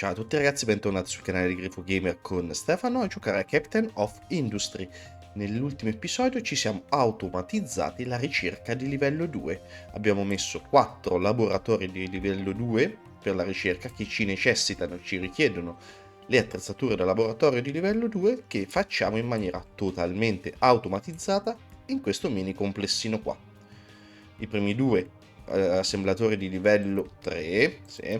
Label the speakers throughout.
Speaker 1: Ciao a tutti ragazzi, bentornati sul canale di Grifo Gamer con Stefano a giocare a Captain of Industry. Nell'ultimo episodio ci siamo automatizzati la ricerca di livello 2. Abbiamo messo 4 laboratori di livello 2 per la ricerca che ci necessitano, ci richiedono le attrezzature da laboratorio di livello 2 che facciamo in maniera totalmente automatizzata in questo mini complessino qua. I primi due assemblatori di livello 3, sì,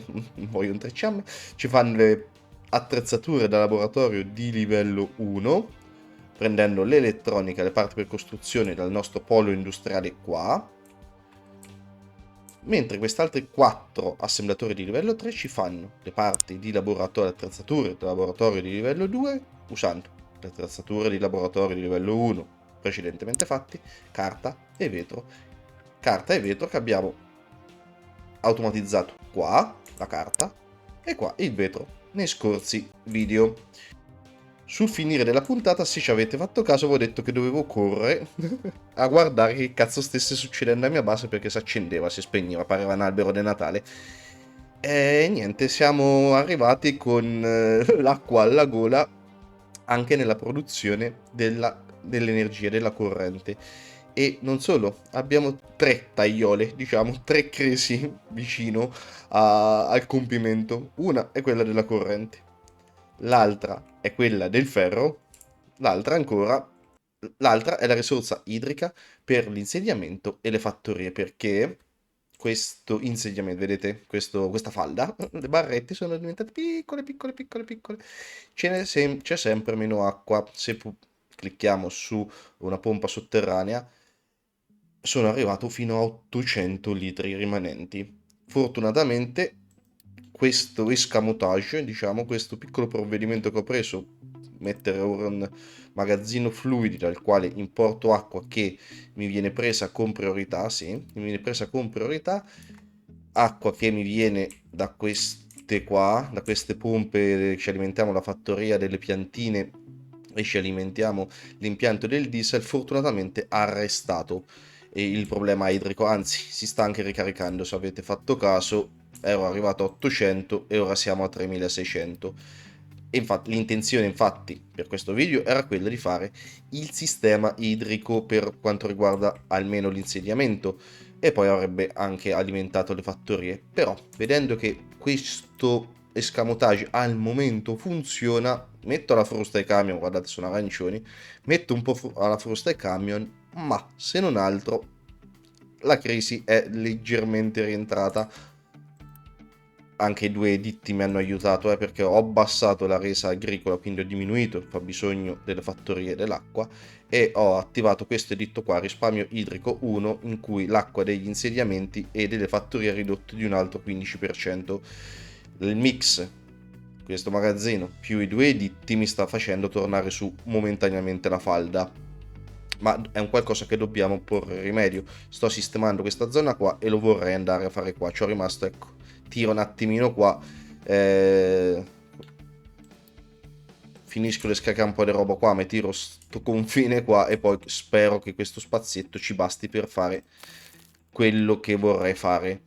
Speaker 1: muoio un trecciame, ci fanno le attrezzature da laboratorio di livello 1, prendendo l'elettronica, le parti per costruzione dal nostro polo industriale qua, mentre quest'altri 4 assemblatori di livello 3 ci fanno le parti di laboratorio, le attrezzature da laboratorio di livello 2, usando le attrezzature di laboratorio di livello 1 precedentemente fatti, carta e vetro che abbiamo automatizzato qua, la carta, e qua il vetro nei scorsi video. Sul finire della puntata, se ci avete fatto caso, avevo detto che dovevo correre a guardare che cazzo stesse succedendo alla mia base perché si accendeva, si spegneva, pareva un albero di Natale. E niente, siamo arrivati con l'acqua alla gola anche nella produzione dell'energia, della corrente. E non solo, abbiamo 3 tagliole, diciamo, 3 crisi vicino al compimento. Una è quella della corrente, l'altra è quella del ferro, l'altra è la risorsa idrica per l'insediamento e le fattorie, perché questo insediamento, vedete, questa falda, le barrette sono diventate piccole, piccole, piccole, piccole. C'è sempre meno acqua. Se clicchiamo su una pompa sotterranea, sono arrivato fino a 800 litri rimanenti. Fortunatamente questo escamotage, diciamo, questo piccolo provvedimento che ho preso, mettere ora un magazzino fluidi dal quale importo acqua che mi viene presa con priorità, sì, mi viene presa con priorità, acqua che mi viene da queste qua, da queste pompe, ci alimentiamo la fattoria delle piantine e ci alimentiamo l'impianto del diesel, fortunatamente ha arrestato il problema idrico, anzi si sta anche ricaricando, se avete fatto caso ero arrivato a 800 e ora siamo a 3600. E infatti, l'intenzione infatti per questo video era quella di fare il sistema idrico per quanto riguarda almeno l'insediamento e poi avrebbe anche alimentato le fattorie, però vedendo che questo escamotage al momento funziona, metto alla frusta ai camion, guardate sono arancioni, metto un po' alla frusta ai camion, ma se non altro la crisi è leggermente rientrata. Anche i 2 editti mi hanno aiutato, perché ho abbassato la resa agricola, quindi ho diminuito il fabbisogno delle fattorie dell'acqua e ho attivato questo editto qua, risparmio idrico 1, in cui l'acqua degli insediamenti e delle fattorie è ridotto di un altro 15%. Il mix, questo magazzino più i 2 editti, mi sta facendo tornare su momentaneamente la falda, ma è un qualcosa che dobbiamo porre rimedio. Sto sistemando questa zona qua e lo vorrei andare a fare qua, ci ho rimasto, ecco, tiro un attimino qua, finisco di scaricare un po' di roba qua, mi tiro sto confine qua e poi spero che questo spazietto ci basti per fare quello che vorrei fare.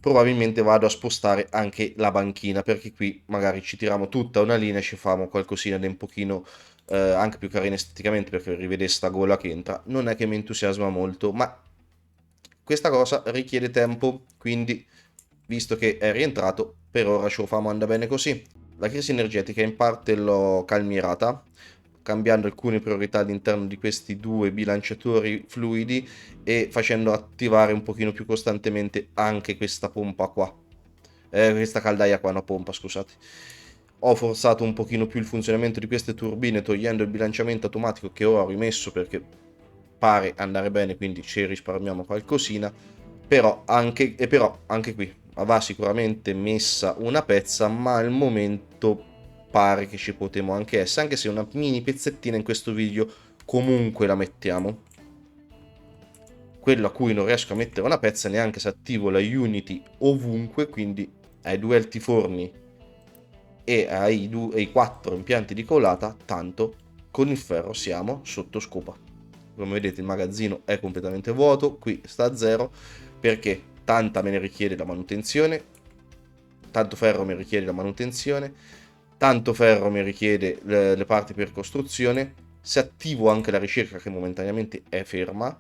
Speaker 1: Probabilmente vado a spostare anche la banchina, perché qui magari ci tiriamo tutta una linea e ci facciamo qualcosina di un pochino anche più carina esteticamente, perché rivedere sta gola che entra non è che mi entusiasma molto, ma questa cosa richiede tempo, quindi visto che è rientrato, per ora ce lo famo andare bene così. La crisi energetica in parte l'ho calmierata, cambiando alcune priorità all'interno di questi 2 bilanciatori fluidi e facendo attivare un pochino più costantemente anche questa pompa qua. Questa caldaia qua, no pompa, scusate. Ho forzato un pochino più il funzionamento di queste turbine, togliendo il bilanciamento automatico che ora ho rimesso perché pare andare bene, quindi ci risparmiamo qualcosina. Però anche qui va sicuramente messa una pezza, ma al momento pare che ci potremo anche essere, anche se una mini pezzettina in questo video comunque la mettiamo. Quello a cui non riesco a mettere una pezza neanche se attivo la Unity ovunque, quindi ai 2 altiforni e ai 4 impianti di colata, tanto con il ferro siamo sotto scopa. Come vedete il magazzino è completamente vuoto, qui sta a zero perché tanta me ne richiede la manutenzione, tanto ferro mi richiede la manutenzione, tanto ferro mi richiede le parti per costruzione. Se attivo anche la ricerca, che momentaneamente è ferma,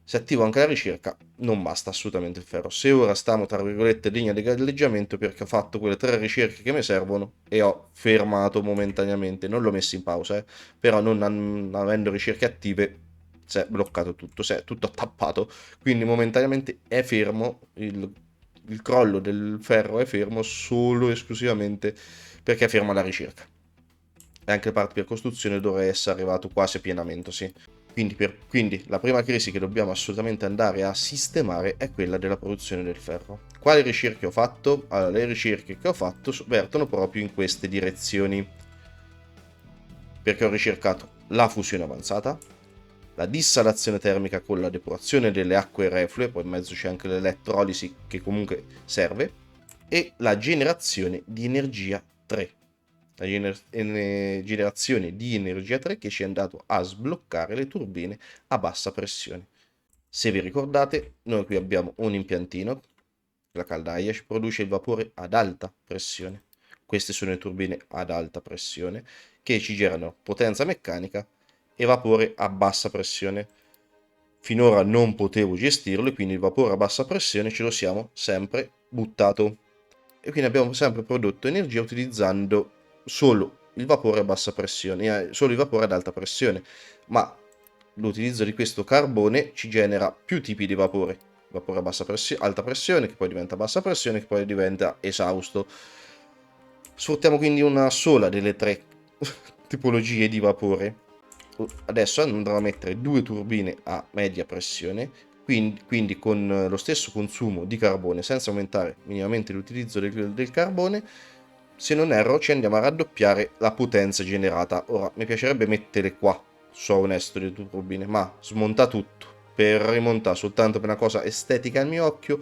Speaker 1: se attivo anche la ricerca non basta assolutamente il ferro. Se ora stiamo tra virgolette in linea di galleggiamento, perché ho fatto quelle 3 ricerche che mi servono e ho fermato momentaneamente, non l'ho messo in pausa, però non avendo ricerche attive si è bloccato tutto, si è tutto attappato, quindi momentaneamente è fermo, il crollo del ferro è fermo solo e esclusivamente perché è ferma la ricerca. E anche le parti per costruzione dovrà essere arrivato quasi a pienamento, sì. Quindi la prima crisi che dobbiamo assolutamente andare a sistemare è quella della produzione del ferro. Quali ricerche ho fatto? Allora, le ricerche che ho fatto vertono proprio in queste direzioni, perché ho ricercato la fusione avanzata, la dissalazione termica con la depurazione delle acque reflue, poi in mezzo c'è anche l'elettrolisi che comunque serve, e la generazione di energia 3. La generazione di energia 3 che ci è andato a sbloccare le turbine a bassa pressione. Se vi ricordate, noi qui abbiamo un impiantino, la caldaia ci produce il vapore ad alta pressione. Queste sono le turbine ad alta pressione che ci generano potenza meccanica e vapore a bassa pressione. Finora non potevo gestirlo e quindi il vapore a bassa pressione ce lo siamo sempre buttato. E quindi abbiamo sempre prodotto energia utilizzando solo il vapore a bassa pressione, solo il vapore ad alta pressione. Ma l'utilizzo di questo carbone ci genera più tipi di vapore. Vapore a alta pressione, che poi diventa bassa pressione, che poi diventa esausto. Sfruttiamo quindi una sola delle 3 tipologie di vapore. Adesso andrò a mettere 2 turbine a media pressione, quindi con lo stesso consumo di carbone, senza aumentare minimamente l'utilizzo del carbone. Se non erro ci andiamo a raddoppiare la potenza generata. Ora mi piacerebbe mettere qua, so onesto, le 2 turbine, ma smonta tutto per rimontare soltanto per una cosa estetica al mio occhio.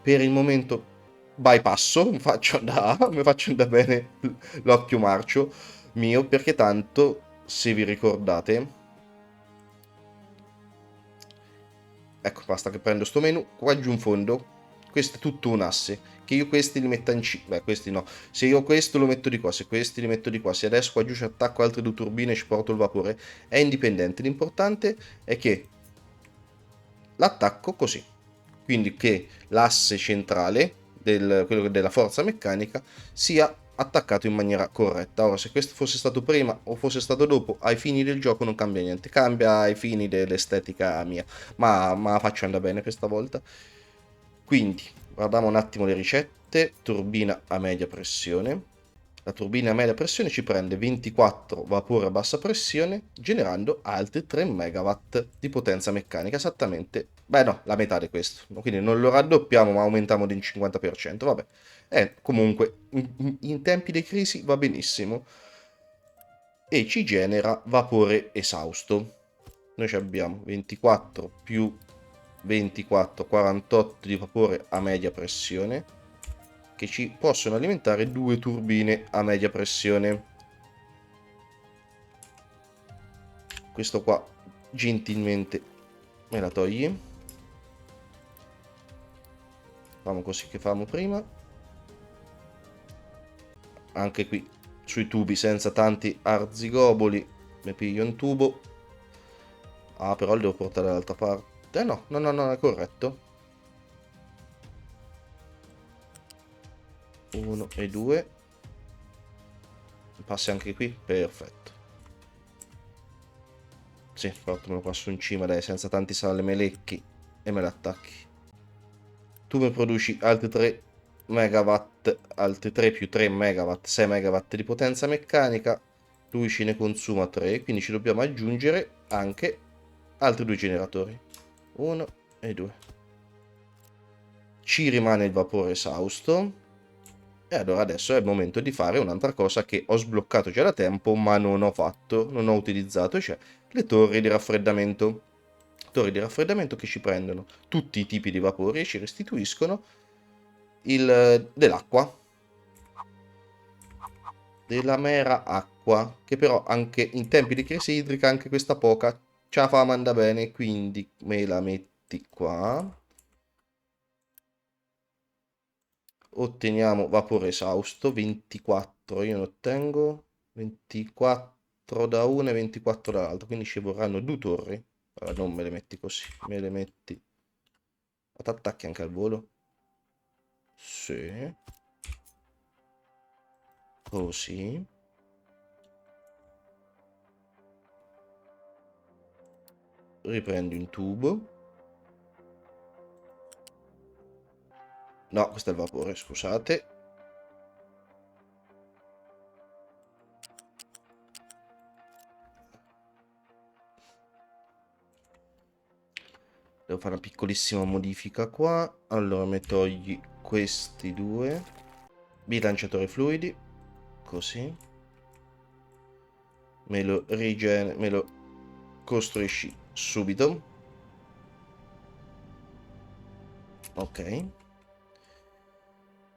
Speaker 1: Per il momento bypasso, mi faccio andare bene l'occhio marcio mio, perché tanto, se vi ricordate, ecco, basta che prendo sto menu, qua giù in fondo, questo è tutto un asse, che io questi li metta in C, beh questi no, se io questo lo metto di qua, se questi li metto di qua, se adesso qua giù ci attacco altre 2 turbine e ci porto il vapore, è indipendente, l'importante è che l'attacco così, quindi che l'asse centrale, quello della forza meccanica, sia attaccato in maniera corretta. Ora, se questo fosse stato prima o fosse stato dopo, ai fini del gioco non cambia niente, cambia ai fini dell'estetica mia, ma faccio andare bene questa volta. Quindi, guardiamo un attimo le ricette. Turbina a media pressione. La turbina a media pressione ci prende 24 vapore a bassa pressione, generando altri 3 MW di potenza meccanica, esattamente, beh no, la metà di questo, quindi non lo raddoppiamo ma aumentiamo di un 50%, vabbè, comunque in tempi di crisi va benissimo e ci genera vapore esausto. Noi abbiamo 24 più 24, 48 di vapore a media pressione, che ci possono alimentare 2 turbine a media pressione. Questo qua gentilmente me la togli. Facciamo così che famo prima. Anche qui sui tubi senza tanti arzigoboli mi piglio un tubo. Ah, però lo devo portare dall'altra parte. No, no, è corretto. 1 e 2. Passi anche qui, perfetto. Sì, portamelo qua su in cima, dai, senza tanti salemelecchi e me l'attacchi. Tu mi produci altri 3 megawatt, altri 3 più 3 megawatt, 6 megawatt di potenza meccanica. Lui ce ne consuma 3, quindi ci dobbiamo aggiungere anche altri 2 generatori. 1 e 2. Ci rimane il vapore esausto. E allora adesso è il momento di fare un'altra cosa che ho sbloccato già da tempo, ma non ho fatto, non ho utilizzato, cioè le torri di raffreddamento. Torri di raffreddamento che ci prendono tutti i tipi di vapori e ci restituiscono dell'acqua. Della mera acqua, che però anche in tempi di crisi idrica, anche questa poca, ce la fa manda bene, quindi me la metti qua. otteniamo vapore esausto, 24, io ne ottengo 24 da una e 24 dall'altra, quindi ci vorranno 2 torri. Allora, non me le metti così, me le metti... Attacchi anche al volo? Sì. Così. Riprendo in tubo. No, questo è il vapore, scusate. Devo fare una piccolissima modifica qua. Allora, mi togli questi due. Bilanciatore fluidi. Così. Me lo costruisci subito. Ok.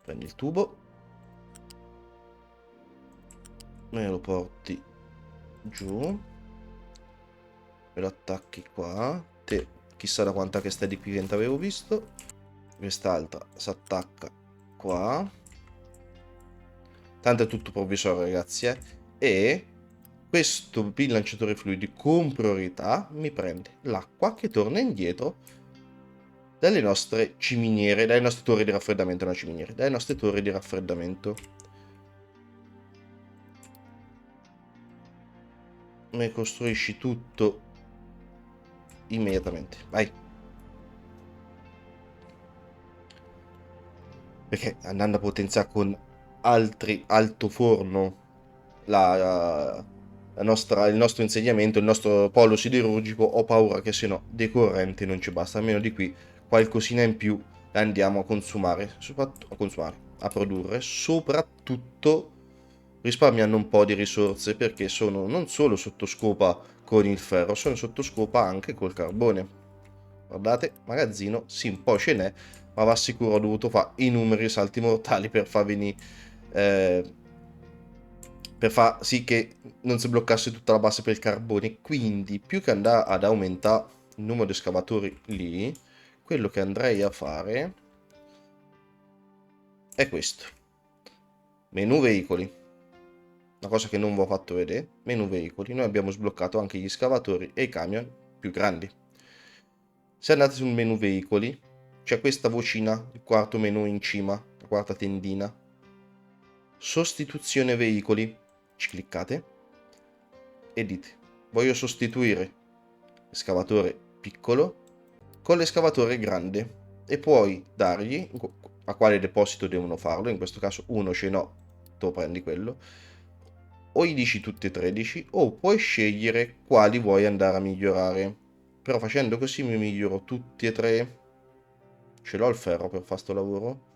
Speaker 1: Prendi il tubo. Me lo porti giù. Me lo attacchi qua. Te, chissà da quant'è che stai di qui che non t'avevo visto. Quest'altra si attacca qua. Tanto è tutto provvisorio, ragazzi, E questo bilanciatore fluidi con priorità mi prende l'acqua che torna indietro dalle nostre ciminiere, dalle nostre torri di raffreddamento, non ciminiere, dalle nostre torri di raffreddamento. Ne costruisci tutto immediatamente. Vai. Perché andando a potenziare con altri altoforno il nostro insediamento, il nostro polo siderurgico, ho paura che se no decorrente non ci basta. Almeno di qui qualcosina in più la andiamo a consumare, a produrre, soprattutto risparmiando un po' di risorse perché sono non solo sotto scopa con il ferro, sono sotto scopa anche col carbone. Guardate, magazzino, sì, un po' ce n'è, ma va sicuro ho dovuto fare i numeri salti mortali per far venire per far sì che non si bloccasse tutta la base per il carbone. Quindi più che andare ad aumentare il numero di escavatori lì, quello che andrei a fare è questo: menu veicoli. Una cosa che non vi ho fatto vedere: menu veicoli. Noi abbiamo sbloccato anche gli scavatori e i camion più grandi. Se andate sul menu veicoli c'è questa vocina, il quarto menu in cima, la quarta tendina, sostituzione veicoli. Ci cliccate e dite: voglio sostituire l'escavatore piccolo con l'escavatore grande, e puoi dargli a quale deposito devono farlo. In questo caso uno ce n'ho, tu prendi quello, o gli dici tutti e 13, o puoi scegliere quali vuoi andare a migliorare. Però facendo così mi miglioro tutti e tre. Ce l'ho il ferro per fare sto lavoro?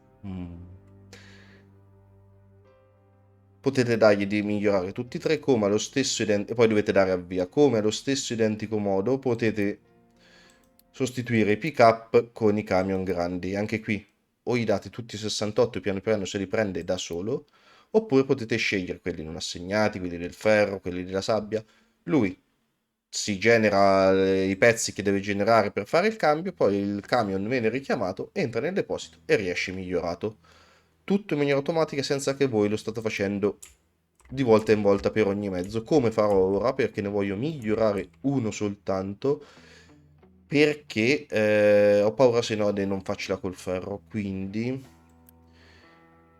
Speaker 1: Potete dargli di migliorare tutti e tre come allo stesso identico, e poi dovete dare avvia. Come allo stesso identico modo potete sostituire i pick up con i camion grandi. Anche qui o gli date tutti i 68, piano piano se li prende da solo, oppure potete scegliere quelli non assegnati, quelli del ferro, quelli della sabbia. Lui si genera i pezzi che deve generare per fare il cambio, poi il camion viene richiamato, entra nel deposito e riesce migliorato. Tutto in maniera automatica senza che voi lo state facendo di volta in volta per ogni mezzo, come farò ora, perché ne voglio migliorare uno soltanto, perché ho paura se no di non farcela col ferro. Quindi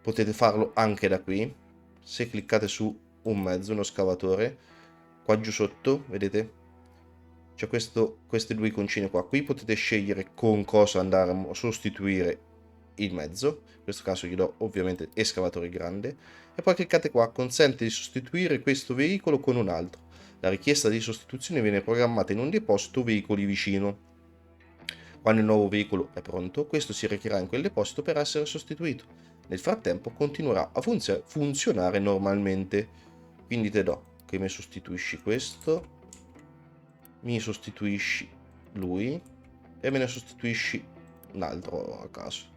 Speaker 1: potete farlo anche da qui. Se cliccate su un mezzo, uno scavatore, qua giù sotto vedete c'è queste due iconcine qua. Qui potete scegliere con cosa andare a sostituire il mezzo. In questo caso gli do ovviamente escavatore grande, e poi cliccate qua: consente di sostituire questo veicolo con un altro. La richiesta di sostituzione viene programmata in un deposito veicoli vicino. Quando il nuovo veicolo è pronto, questo si recherà in quel deposito per essere sostituito. Nel frattempo continuerà a funzionare normalmente. Quindi te do che mi sostituisci questo, mi sostituisci lui e me ne sostituisci un altro a caso.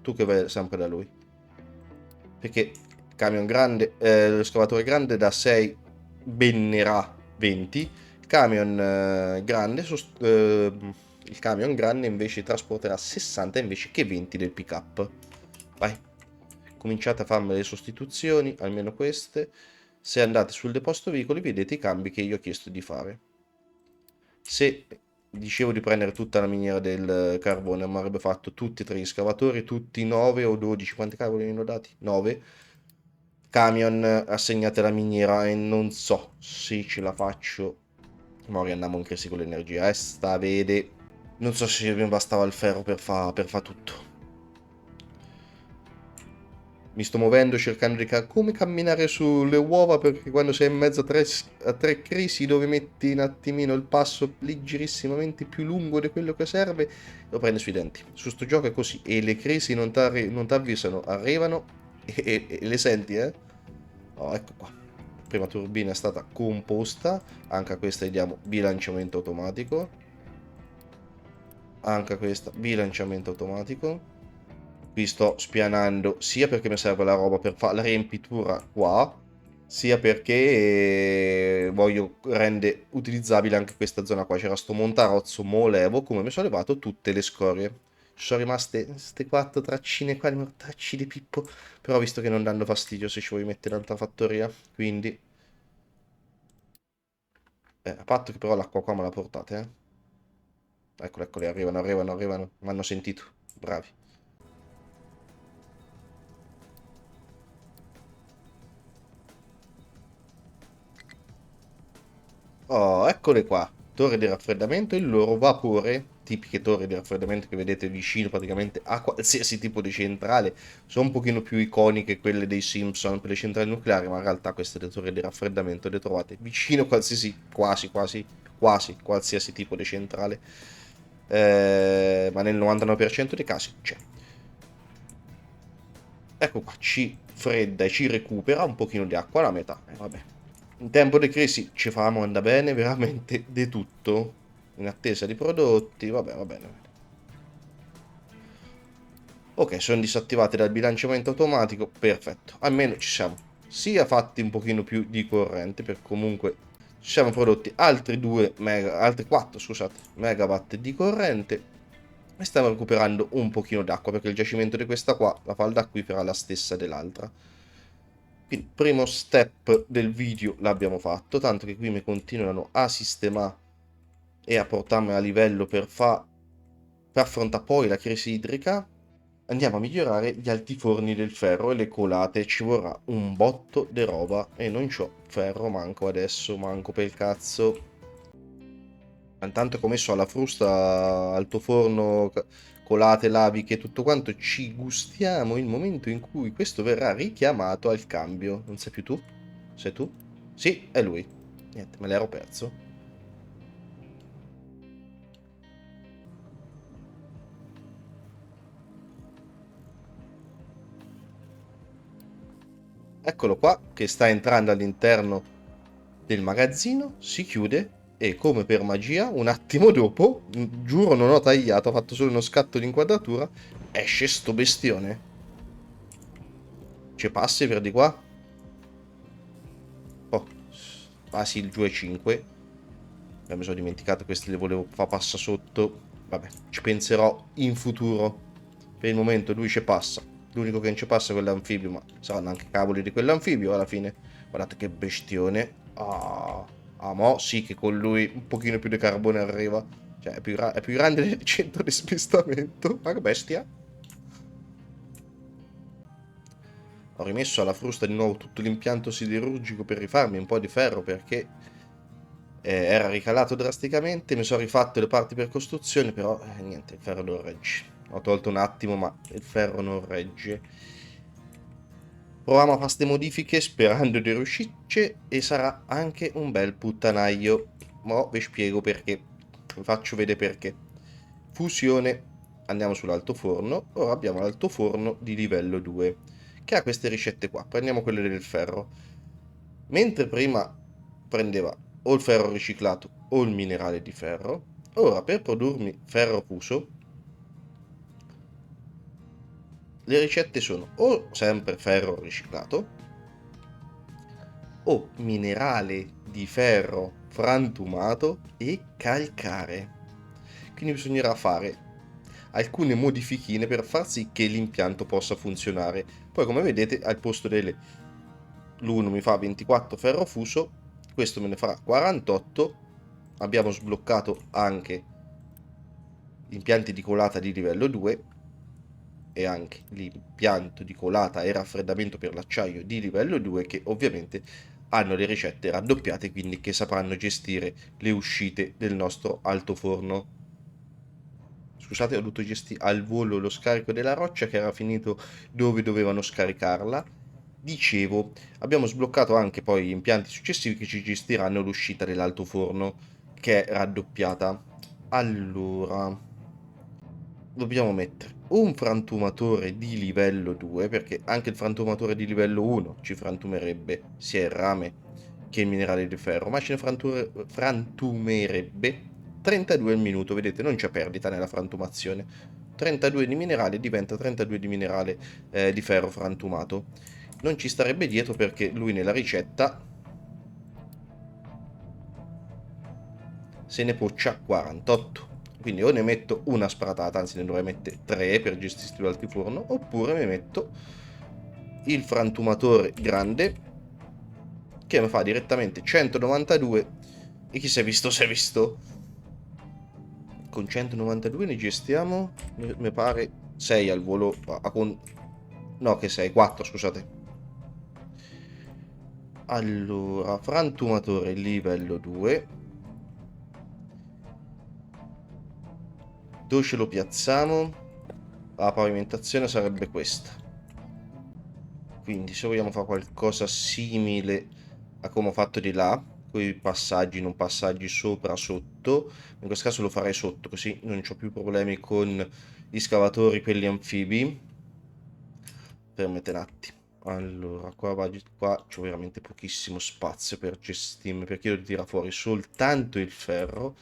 Speaker 1: Tu che vai sempre da lui. Perché il camion grande, lo scavatore grande da 6 bennerà 20. Il camion grande Il camion grande invece trasporterà 60 invece che 20 del pick up. Vai. Cominciate a farmi le sostituzioni, almeno queste. Se andate sul deposito veicoli vedete i cambi che io ho chiesto di fare. Se dicevo di prendere tutta la miniera del carbone, mi avrebbe fatto tutti e tre gli scavatori, tutti 9 o 12, quanti cavoli ne ho dati? 9 camion assegnati alla miniera e non so se ce la faccio. Ma riandiamo in crisi con l'energia, sta vede. Non so se mi bastava il ferro per fa tutto. Mi sto muovendo cercando di come camminare sulle uova, perché quando sei in mezzo a tre crisi dove metti un attimino il passo leggerissimamente più lungo di quello che serve, lo prendi sui denti. Su sto gioco è così e le crisi non ti avvisano, arrivano e le senti, eh? Oh, ecco qua. La prima turbina è stata composta, anche a questa gli diamo bilanciamento automatico. Anche a questa bilanciamento automatico. Qui sto spianando sia perché mi serve la roba per fare la riempitura qua, sia perché voglio rendere utilizzabile anche questa zona qua. C'era sto montarozzo molevo, come mi sono levato tutte le scorie. Ci sono rimaste queste 4 traccine qua, di mortacci di Pippo, però visto che non danno fastidio se ci vuoi mettere un'altra fattoria, quindi... a patto che però l'acqua qua me la portate, Eccole, eccole, arrivano, mi hanno sentito, bravi. Oh, eccole qua, torre di raffreddamento, il loro vapore, tipiche torri di raffreddamento che vedete vicino praticamente a qualsiasi tipo di centrale, sono un pochino più iconiche quelle dei Simpson per le centrali nucleari, ma in realtà queste torri di raffreddamento le trovate vicino a qualsiasi, quasi qualsiasi tipo di centrale, ma nel 99% dei casi c'è. Ecco qua, ci fredda e ci recupera un pochino di acqua, la metà, vabbè. In tempo di crisi ci facciamo andare bene veramente di tutto. In attesa di prodotti, vabbè, va bene. Ok, sono disattivati dal bilanciamento automatico, perfetto. Almeno ci siamo sia fatti un pochino più di corrente, per comunque ci siamo prodotti altri 2 mega, altri 4, scusate, megawatt di corrente e stiamo recuperando un pochino d'acqua perché il giacimento di questa qua, la falda acquifera, è la stessa dell'altra. Quindi primo step del video l'abbiamo fatto, tanto che qui mi continuano a sistemare e a portarmi a livello per affrontare poi la crisi idrica. Andiamo a migliorare gli altiforni del ferro e le colate, ci vorrà un botto di roba e non c'ho ferro manco adesso, manco per il cazzo. Intanto che ho messo alla frusta, altoforno, colate, laviche e tutto quanto, ci gustiamo il momento in cui questo verrà richiamato al cambio. Non sei più tu? Sei tu? Sì, è lui. Niente, me l'ero perso. Eccolo qua, che sta entrando all'interno del magazzino, si chiude e come per magia, un attimo dopo, giuro non ho tagliato, ho fatto solo uno scatto di inquadratura, esce sto bestione. Ci passi per di qua? Oh, ah sì, il giù è 5. Mi sono dimenticato, questi li volevo far passare sotto. Vabbè, ci penserò in futuro. Per il momento lui ci passa. L'unico che non ci passa è quell'anfibio, ma saranno anche cavoli di quell'anfibio alla fine. Guardate che bestione. Ah, mo sì che con lui un pochino più di carbone arriva. Cioè, è più grande del centro di smistamento. Ma che bestia. Ho rimesso alla frusta di nuovo tutto l'impianto siderurgico per rifarmi un po' di ferro perché era ricalato drasticamente. Mi sono rifatto le parti per costruzione, però niente, il ferro non regge. Ho tolto un attimo, ma il ferro non regge. Proviamo a fare queste modifiche sperando di riuscirci e sarà anche un bel puttanaio. Ma vi spiego perché. Vi faccio vedere perché. Fusione. Andiamo sull'altoforno. Ora abbiamo l'altoforno di livello 2 che ha queste ricette qua. Prendiamo quelle del ferro. Mentre prima prendeva o il ferro riciclato o il minerale di ferro, ora per produrmi ferro fuso le ricette sono o sempre ferro riciclato o minerale di ferro frantumato e calcare. quindi bisognerà fare alcune modifichine per far sì che l'impianto possa funzionare. Poi come vedete al posto l'1 mi fa 24 ferro fuso, questo me ne farà 48. Abbiamo sbloccato anche gli impianti di colata di livello 2 e anche l'impianto di colata e raffreddamento per l'acciaio di livello 2, che ovviamente hanno le ricette raddoppiate, quindi che sapranno gestire le uscite del nostro altoforno. Scusate, ho dovuto gestire al volo lo scarico della roccia che era finito dove dovevano scaricarla. Dicevo, abbiamo sbloccato anche poi gli impianti successivi che ci gestiranno l'uscita dell'altoforno, che è raddoppiata. Allora, dobbiamo mettere un frantumatore di livello 2, perché anche il frantumatore di livello 1 ci frantumerebbe sia il rame che il minerale di ferro, ma ce ne frantumerebbe 32 al minuto. Vedete, non c'è perdita nella frantumazione. 32 di minerale diventa 32 di minerale di ferro frantumato. Non ci starebbe dietro perché lui nella ricetta se ne poccia 48. Quindi o ne metto una spratata, anzi ne dovrei mettere 3 per gestire l'altiforno, oppure mi metto il frantumatore grande che mi fa direttamente 192 e chi si è visto si è visto. Con 192 ne gestiamo, mi pare 6 al volo, no che 6, 4 scusate. Allora, frantumatore livello 2. Dove ce lo piazziamo? La pavimentazione sarebbe questa. Quindi se vogliamo fare qualcosa simile a come ho fatto di là, con i passaggi, non passaggi sopra, sotto, in questo caso lo farei sotto, così non ho più problemi con gli scavatori, quelli anfibi. Permette un attimo. Allora, qua c'ho veramente pochissimo spazio per gestirmi, perché io devo tirare fuori soltanto il ferro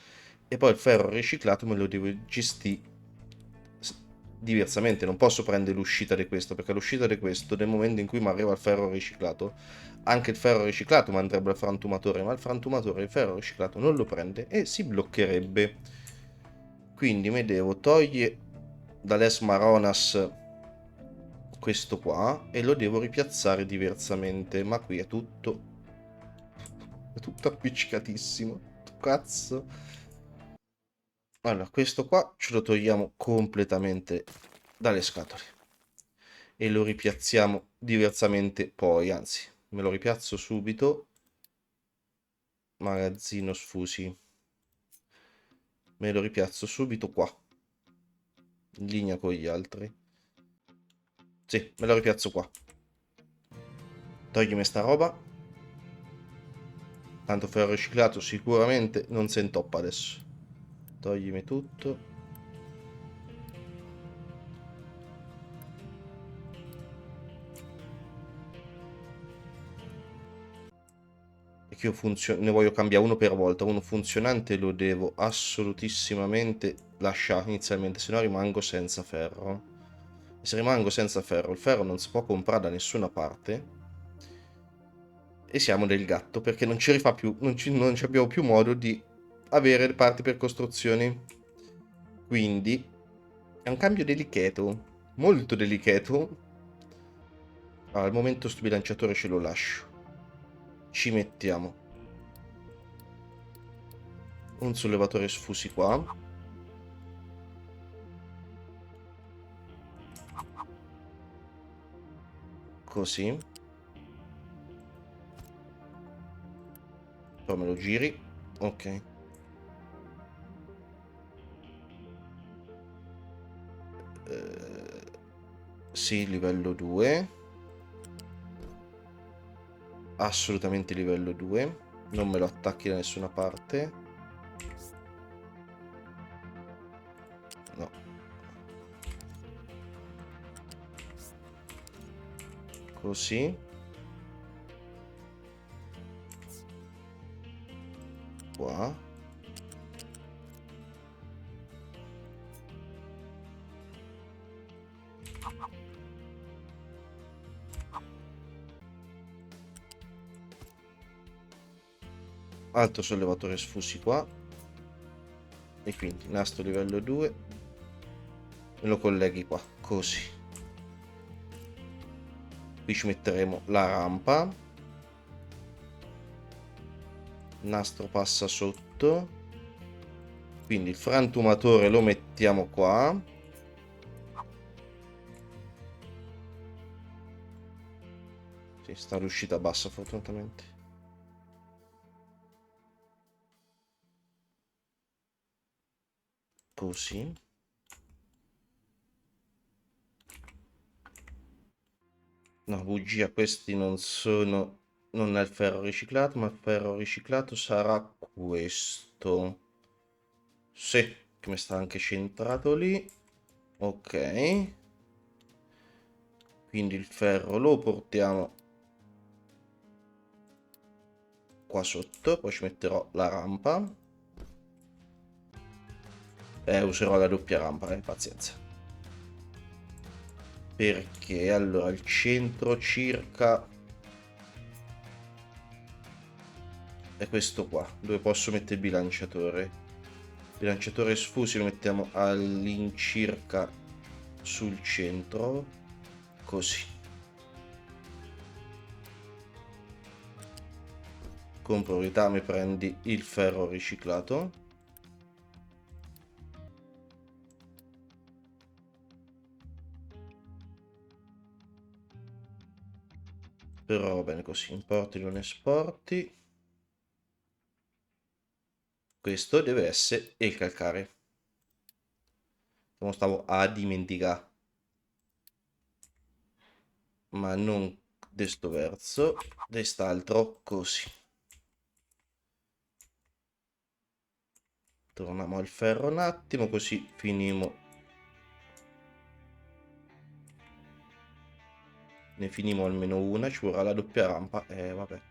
Speaker 1: e poi il ferro riciclato me lo devo gestire diversamente. Non posso prendere l'uscita di questo, perché l'uscita di questo, nel momento in cui mi arriva il ferro riciclato, anche il ferro riciclato mi andrebbe al frantumatore, ma il frantumatore il ferro riciclato non lo prende e si bloccherebbe. Quindi mi devo togliere dall'Es Maronas questo qua e lo devo ripiazzare diversamente, ma qui è tutto appiccicatissimo. Cazzo. Allora, questo qua ce lo togliamo completamente dalle scatole e lo ripiazziamo diversamente poi, anzi, me lo ripiazzo subito. Magazzino sfusi. Me lo ripiazzo subito qua, in linea con gli altri. Sì, me lo ripiazzo qua. Toglimi sta roba. Tanto ferro riciclato sicuramente non si intoppa adesso. Toglimi tutto. Che io ne voglio cambiare uno per volta. Uno funzionante lo devo assolutissimamente lasciare inizialmente, se no rimango senza ferro. E se rimango senza ferro, il ferro non si può comprare da nessuna parte. E siamo del gatto, perché non ci rifà più, non ci abbiamo più modo di avere le parti per costruzioni. Quindi è un cambio delicato, molto delicato. Allora, al momento sto bilanciatore ce lo lascio. Ci mettiamo un sollevatore sfusi qua. Così. Poi me lo giri. Ok. Sì, livello 2. Assolutamente livello 2. Non me lo attacchi da nessuna parte. No. Così. Qua. Altro sollevatore sfusi qua. e quindi nastro livello 2 e lo colleghi qua, così. Qui ci metteremo la rampa, il nastro passa sotto, quindi il frantumatore lo mettiamo qua. Sì, sta all'uscita bassa fortunatamente. Così. No, bugia, questi non sono... Non è il ferro riciclato, ma il ferro riciclato sarà questo. Sì, che mi sta anche centrato lì. Ok. Quindi il ferro lo portiamo qua sotto. Poi ci metterò la rampa. Userò la doppia rampa, pazienza. Perché allora il centro circa è questo qua, dove posso mettere il bilanciatore. Il bilanciatore sfusi lo mettiamo all'incirca sul centro, così. Con priorità mi prendi il ferro riciclato. Però va bene così, importi non esporti. Questo deve essere il calcare. Non stavo a dimenticare. Ma non desto verso, dest'altro così. Torniamo al ferro un attimo, così finimo. Ne finimo almeno una, ci vorrà la doppia rampa. Vabbè.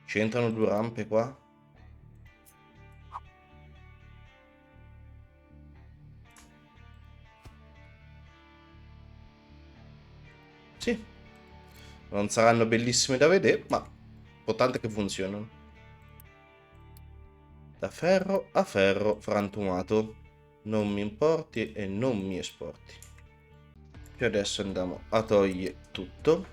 Speaker 1: C'entrano due rampe qua? Sì. Non saranno bellissime da vedere, ma importante che funzionano. Da ferro a ferro frantumato. Non mi importi e non mi esporti. E adesso andiamo a togliere tutto.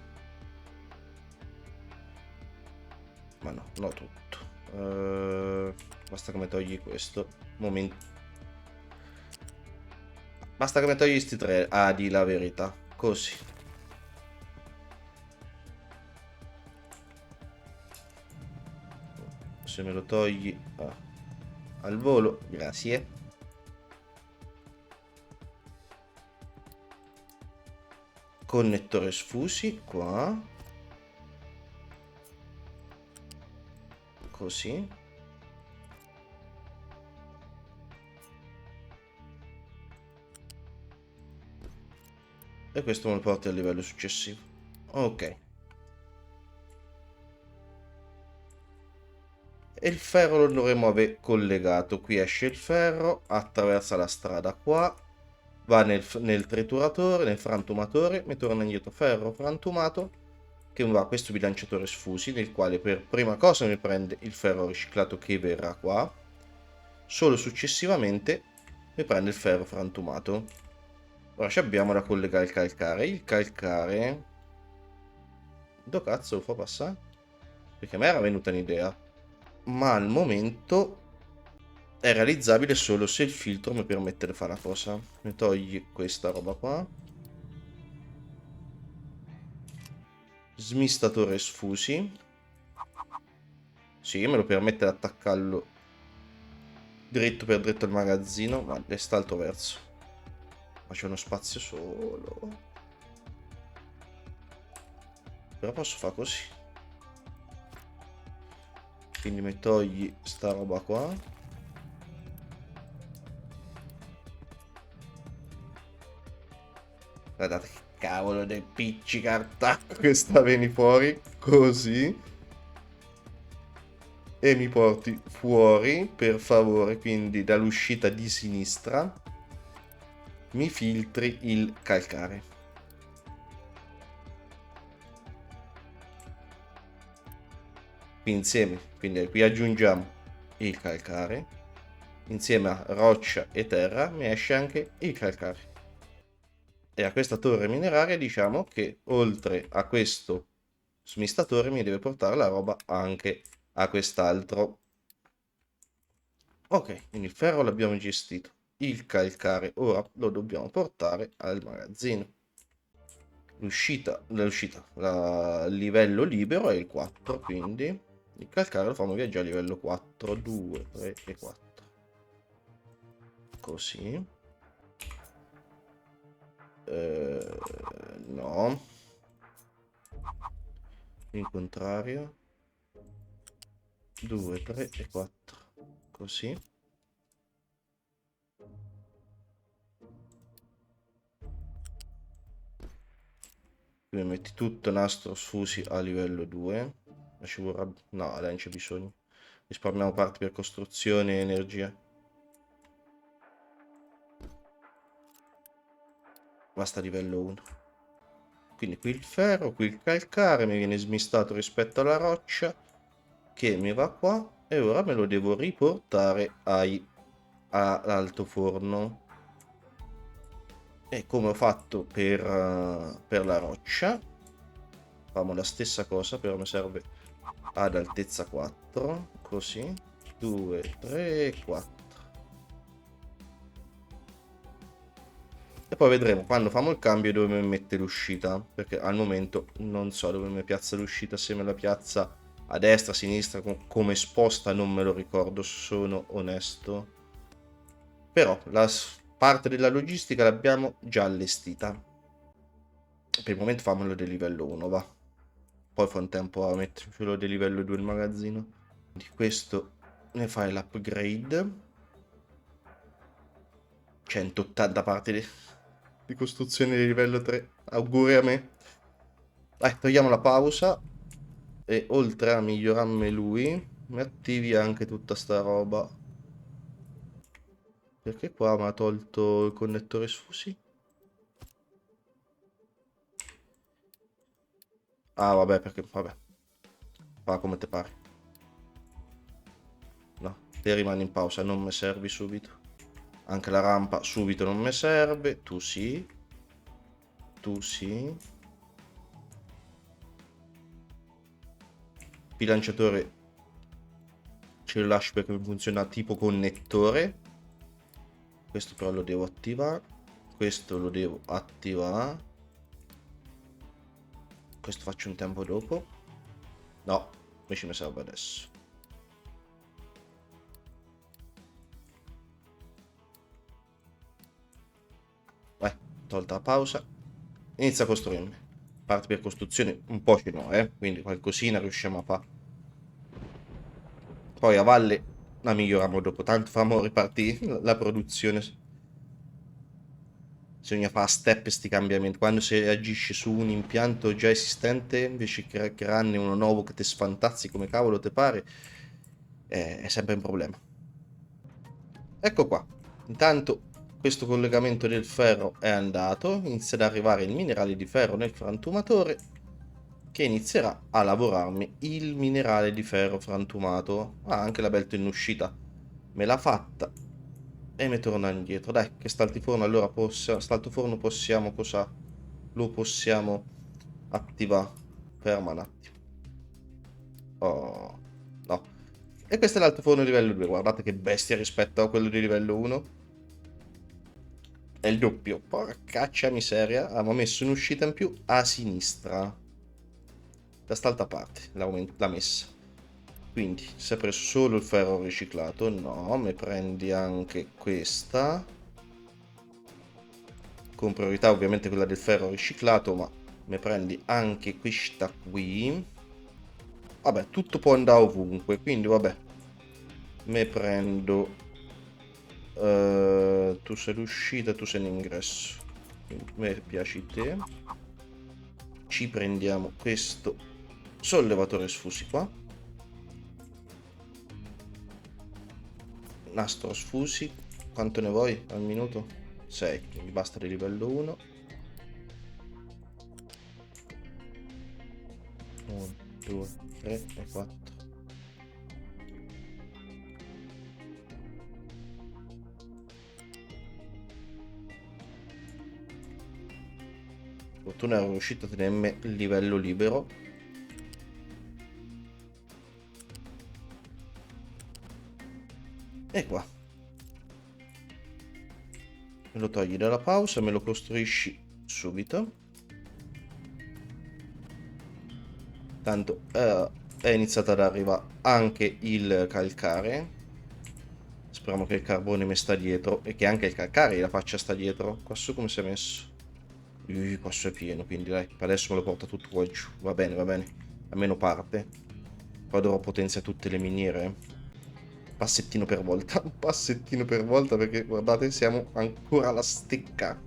Speaker 1: Ma no, non tutto. Basta che mi togli questo. Momento. Basta che mi togli questi tre. Ah, di la verità. Così. Se me lo togli al volo, grazie. Connettore sfusi qua. Così. E questo me lo porta al livello successivo. Ok. E il ferro lo dovremmo aver collegato. Qui esce il ferro, attraversa la strada qua, va nel trituratore, nel frantumatore, mi torna indietro ferro frantumato, che va a questo bilanciatore sfusi, nel quale per prima cosa mi prende il ferro riciclato che verrà qua, solo successivamente mi prende il ferro frantumato. Ora ci abbiamo da collegare il calcare. Il calcare... dove cazzo lo fa passare? Perché a me era venuta un'idea. Ma al momento è realizzabile solo se il filtro mi permette di fare una cosa. Mi togli questa roba qua. Smistatore sfusi. Sì, me lo permette di attaccarlo dritto per dritto al magazzino, ma quest'altro verso. Ma c'è uno spazio solo. Però posso fare così. Quindi mi togli sta roba qua. Guardate che cavolo del piccicartacco che sta vieni fuori. Così. E mi porti fuori, per favore, quindi dall'uscita di sinistra. Mi filtri il calcare. qui insieme, quindi qui aggiungiamo il calcare, insieme a roccia e terra mi esce anche il calcare. E a questa torre mineraria diciamo che oltre a questo smistatore mi deve portare la roba anche a quest'altro. Ok, quindi il ferro l'abbiamo gestito, il calcare ora lo dobbiamo portare al magazzino. Il livello libero è il 4, quindi il calcare lo fanno viaggiare a livello 4, 2, 3 e 4. Così. No. Il contrario. 2, 3 e 4. Così. Qui metti tutto nastro sfusi a livello 2. Ma ci vorrà... No, dai, non c'è bisogno. Risparmiamo parti per costruzione e energia. Basta livello 1. Quindi qui il ferro, qui il calcare mi viene smistato rispetto alla roccia, che mi va qua, e ora me lo devo riportare all'alto forno. E come ho fatto per la roccia, facciamo la stessa cosa, però mi serve ad altezza 4, così, 2, 3 e 4. E poi vedremo quando facciamo il cambio dove mi mette l'uscita, perché al momento non so dove mi piazza l'uscita, se me la piazza a destra, a sinistra, come sposta non me lo ricordo, sono onesto. Però la parte della logistica l'abbiamo già allestita. Per il momento fammelo del livello 1, va. Poi fa un tempo a mettercelo del livello 2 il magazzino. Di questo ne fai l'upgrade. 180 parti di costruzione di livello 3. Auguri a me. Dai, togliamo la pausa. E oltre a migliorarmi lui, mi attivi anche tutta sta roba. Perché qua mi ha tolto il connettore sfusi? Ah, vabbè, perché... Vabbè. Fa come te pare. No, te rimani in pausa, non mi servi subito. Anche la rampa subito non mi serve. Tu sì. Tu sì. Bilanciatore ce lo lascio perché funziona tipo connettore. Questo però lo devo attivare. Questo lo devo attivare. Questo faccio un tempo dopo. No, invece mi serve adesso. Vai, tolta la pausa. Inizia a costruirmi. Parte per costruzione un po' ce n'ho, quindi qualcosina riusciamo a fare. Poi a valle la miglioriamo dopo, tanto famo ripartire la produzione. Bisogna fare a step questi cambiamenti. Quando si agisce su un impianto già esistente, invece che crearne uno nuovo che ti sfantazzi come cavolo te pare, è sempre un problema. Ecco qua. Intanto questo collegamento del ferro è andato, inizia ad arrivare il minerale di ferro nel frantumatore, che inizierà a lavorarmi il minerale di ferro frantumato. Ah, anche la belt in uscita me l'ha fatta e mi torna indietro. Dai, che staltiforno allora staltiforno possiamo cosa? Lo possiamo attivare. Ferma un attimo. Oh, no. E questo è l'altoforno livello 2. Guardate che bestia rispetto a quello di livello 1. È il doppio. Porcaccia miseria. Abbiamo messo un'uscita in più a sinistra. Da st'altra parte l'ha messa. Quindi si è preso solo il ferro riciclato. No, mi prendi anche questa. Con priorità ovviamente quella del ferro riciclato, ma mi prendi anche questa qui. Vabbè, tutto può andare ovunque, quindi vabbè. Mi prendo... tu sei l'uscita, tu sei l'ingresso. Mi piaci te. Ci prendiamo questo sollevatore sfusi qua. Nastro sfusi. Quanto ne vuoi al minuto? 6, quindi basta di livello 1. 1, 2, 3 e 4. Fortuna ero riuscito a tenermi il livello libero. E qua. Me lo togli dalla pausa, me lo costruisci subito. Tanto è iniziato ad arrivare anche il calcare. Speriamo che il carbone mi sta dietro e che anche il calcare la faccia sta dietro. Qua su come si è messo? Qua su è pieno, quindi dai, per adesso me lo porta tutto qua giù. Va bene, va bene. Almeno parte. Poi dovrò potenziare tutte le miniere. Passettino per volta. Un passettino per volta perché guardate siamo ancora alla stecca.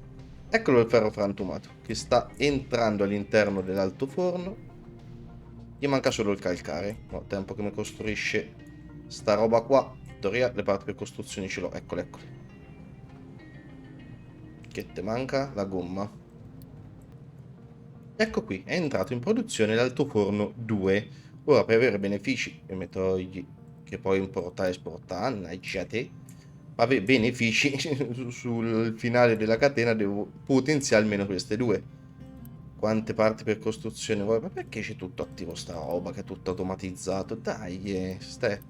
Speaker 1: Eccolo il ferro frantumato che sta entrando all'interno dell'alto forno. Gli manca solo il calcare. No, tempo che mi costruisce sta roba qua. In teoria le parti per costruzioni ce l'ho. Eccole, eccole. Che te manca? La gomma. Ecco qui, è entrato in produzione l'altoforno 2. Ora per avere benefici, e mi togli che poi importa e esporta, mannaggia te, avere benefici sul finale della catena devo potenziare almeno queste due. Quante parti per costruzione vuoi? Ma perché c'è tutto attivo sta roba che è tutto automatizzato? Dai, ste.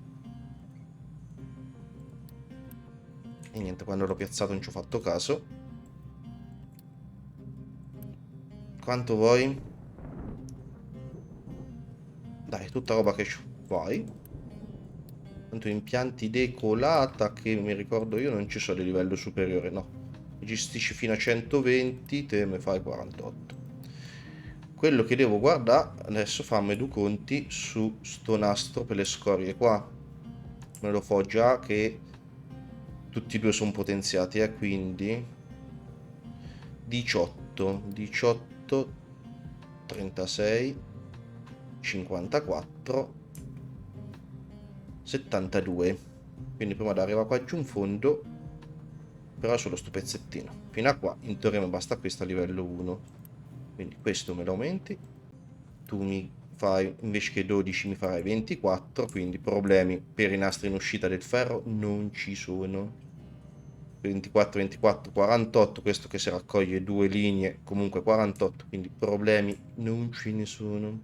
Speaker 1: E niente, quando l'ho piazzato non ci ho fatto caso. Quanto vuoi? Dai, tutta roba che vuoi. Tanto impianti decolata che mi ricordo io non ci sono di livello superiore, no. Gestisci fino a 120, te me fai 48. Quello che devo guardare, adesso fammi due conti su sto nastro per le scorie qua. Me lo fo già che tutti e due sono potenziati, quindi 18, 18, 36, 54, 72. Quindi prima di arrivare qua giù in fondo, però solo sto pezzettino. Fino a qua, in teoria mi basta questo a livello 1. Quindi questo me lo aumenti. Tu mi fai, invece che 12, mi farai 24. Quindi problemi per i nastri in uscita del ferro non ci sono. 24, 24, 48. Questo che si raccoglie due linee, comunque 48. Quindi problemi non ce ne sono.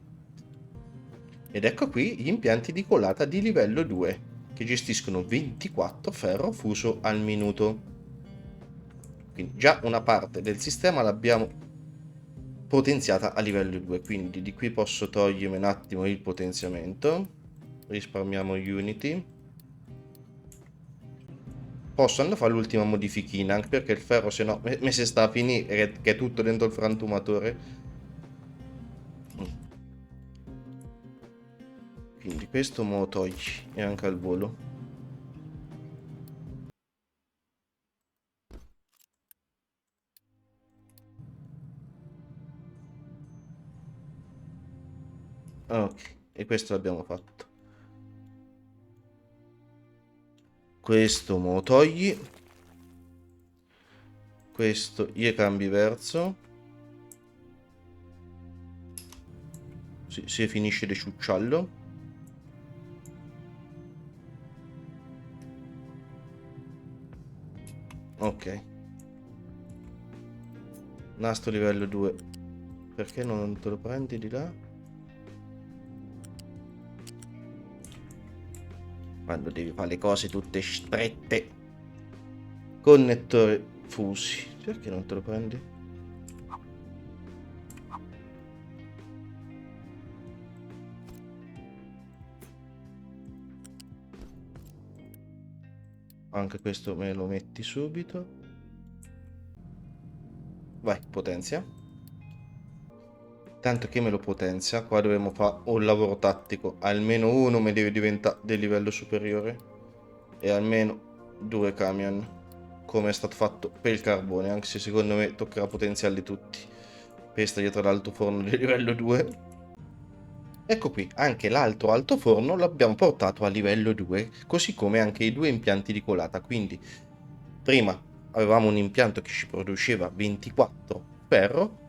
Speaker 1: Ed ecco qui gli impianti di colata di livello 2 che gestiscono 24 ferro fuso al minuto. Quindi già una parte del sistema l'abbiamo potenziata a livello 2, quindi di qui posso togliermi un attimo il potenziamento, risparmiamo Unity. Posso andare a fare l'ultima modifichina, anche perché il ferro se no mi si sta a finire, che è tutto dentro il frantumatore. Quindi questo me lo togli e anche al volo. Ok, e questo l'abbiamo fatto. Questo me lo togli. Questo gli cambi verso. Si finisce di ciucciarlo. Ok. Nastro livello 2. Perché non te lo prendi di là? Quando devi fare le cose tutte strette. Connettori fusi. Perché non te lo prendi? Anche questo me lo metti subito. Vai, potenzia. Tanto che me lo potenzia. Qua dovremmo fare un lavoro tattico. Almeno uno mi deve diventare del livello superiore. E almeno 2 camion. Come è stato fatto per il carbone. Anche se secondo me toccherà potenziarli tutti. Questa dietro l'alto forno di livello 2. Ecco qui, anche l'altro altoforno l'abbiamo portato a livello 2, così come anche i due impianti di colata. Quindi prima avevamo un impianto che ci produceva 24 ferro,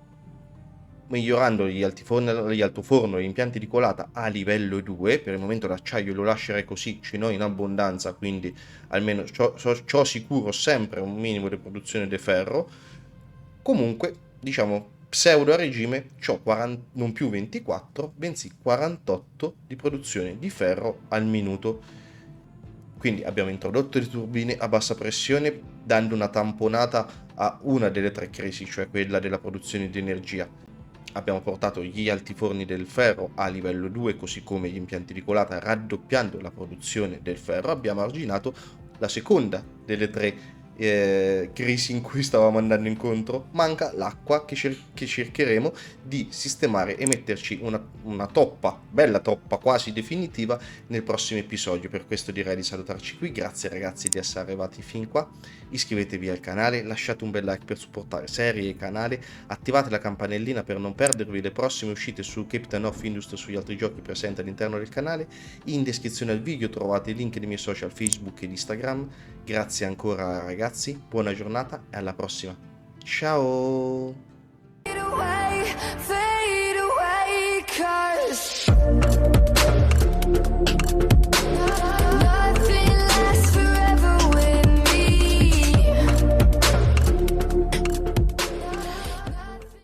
Speaker 1: migliorando gli altoforno e gli impianti di colata a livello 2. Per il momento l'acciaio lo lascerei così, ce n'ho in abbondanza, quindi almeno c'ho sicuro sempre un minimo di produzione di ferro. Comunque, diciamo, pseudo a regime c'ho non più 24, bensì 48 di produzione di ferro al minuto. Quindi abbiamo introdotto le turbine a bassa pressione dando una tamponata a una delle tre crisi, cioè quella della produzione di energia. Abbiamo portato gli altiforni del ferro a livello 2, così come gli impianti di colata, raddoppiando la produzione del ferro. Abbiamo arginato la seconda delle tre crisi in cui stavamo andando incontro. Manca l'acqua che cercheremo di sistemare e metterci una toppa, bella toppa quasi definitiva nel prossimo episodio. Per questo direi di salutarci qui. Grazie ragazzi di essere arrivati fin qua. Iscrivetevi al canale, lasciate un bel like per supportare serie e canale, attivate la campanellina per non perdervi le prossime uscite su Captain of Industry e sugli altri giochi presenti all'interno del canale. In descrizione al video trovate il link dei miei social Facebook ed Instagram. Grazie ancora ragazzi, buona giornata e alla prossima. Ciao!